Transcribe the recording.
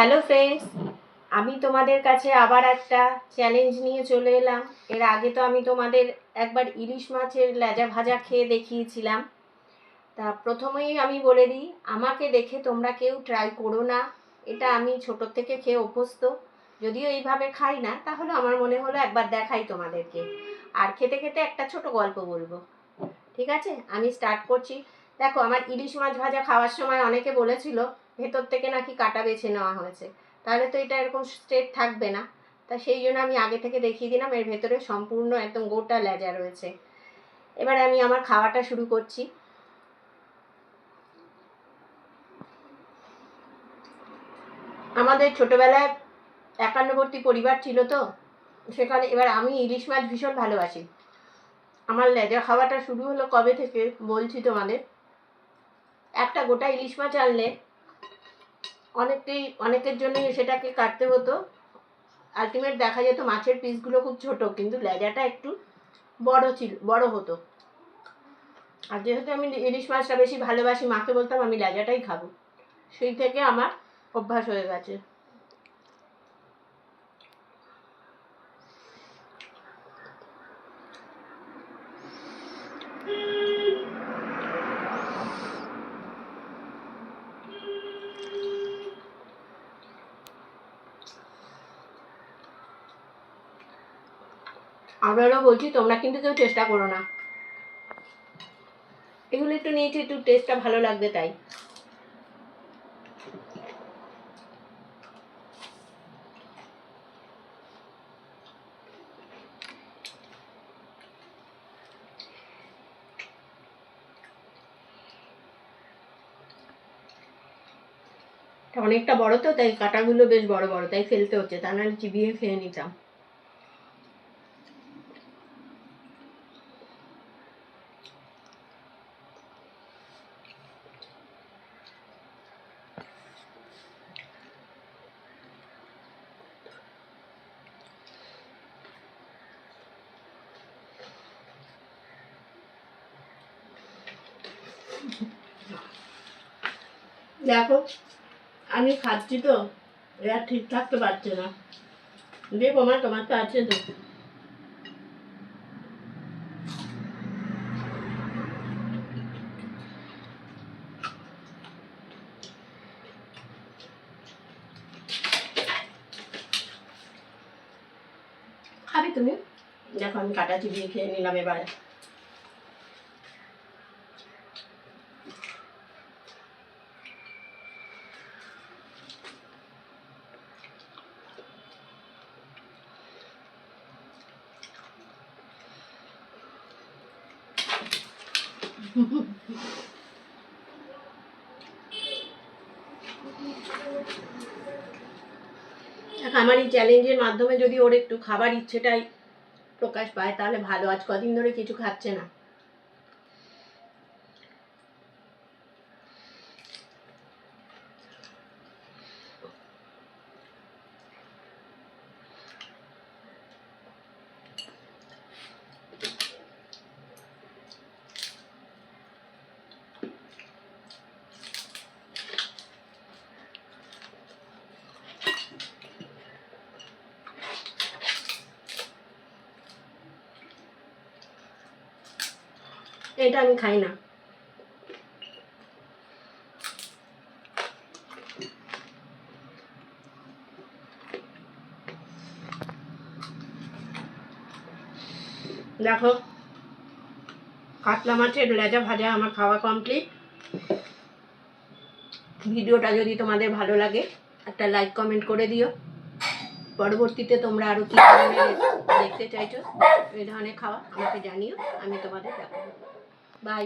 Hello friends, আমি তোমাদের কাছে আবার একটা চ্যালেঞ্জ নিয়ে চলে এলাম। এর আগে তো আমি তোমাদের একবার ইলিশ মাছের লেজা ভাজা খেয়ে দেখিয়েছিলাম। তা প্রথমেই আমি বলে দিই, আমাকে দেখে তোমরা কেউ ট্রাই করো না। এটা আমি ছোট থেকে খেয়ে অভ্যস্ত, যদিও এইভাবে খাই না, তাহলে আমার মনে হলো একবার দেখাই তোমাদেরকে। আর খেতে খেতে একটা ছোট গল্প বলবো, ঠিক আছে? আমি স্টার্ট করছি। দেখো, আমার ইলিশ মাছ ভাজা খাওয়ার সময় অনেকে বলেছিল ভেতর থেকে নাকি কাটা বেছে নেওয়া হয়েছে, তাহলে তো এটা এরকম স্ট্রেট থাকবে না। তা সেই জন্য আমি আগে থেকে দেখিয়ে দিলাম এর ভেতরে সম্পূর্ণ একদম গোটা লেজা রয়েছে। এবারে আমি আমার খাওয়াটা শুরু করছি। আমাদের ছোটবেলায় একান্নবর্তী পরিবার ছিল, তো সেখানে এবার আমি ইলিশ মাছ ভীষণ ভালোবাসি। আমার লেজা খাওয়াটা শুরু হলো কবে থেকে বলছি তোমাদের। একটা গোটা ইলিশ মাছ আনলে অনেকের জন্যই সেটাকে কাটতে হতো। আলটিমেট দেখা যেত মাছের পিসগুলো খুব ছোট, কিন্তু লেজাটা একটু বড় হতো। আর যেহেতু আমি ইলিশ মাছটা বেশি ভালোবাসি, মাকে বলতাম আমি লেজাটাই খাবো। সেই থেকে আমার অভ্যাস হয়ে গেছে। আবারও বলছি, তোমরা কিন্তু কেউ চেষ্টা করো না। এগুলো একটু নিয়েছি, একটু টেস্টটা ভালো লাগবে তাই। অনেকটা বড় তো, তাই কাঁটাগুলো বেশ বড় বড়, তাই ফেলতে হচ্ছে, তা নাহলে চিবিয়ে খেয়ে নিতাম। দেখো, আমি খাচ্ছি তো, এরা ঠিক থাকতে পারছে না। দেখো মা, তোমার তো আছে তো। খাবি তুমি? দেখো আমি কাটা চিবিয়ে খেয়ে নিলাম এবার। আমার এই চ্যালেঞ্জের মাধ্যমে যদি ওর একটু খাবার ইচ্ছেটাই প্রকাশ পায় তাহলে ভালো। আজ কদিন ধরে কিছু খাচ্ছে না। এটা আমি খাই না। দেখো, কাতলা মাছের লেজা ভাজা আমার খাওয়া কমপ্লিট। ভিডিওটা যদি তোমাদের ভালো লাগে একটা লাইক কমেন্ট করে দিও। পরবর্তীতে তোমরা আরও কী ধরনের দেখতে চাইছো এই ধরনের খাওয়া আমাকে জানিও, আমি তোমাদের দেখাবো। বাই।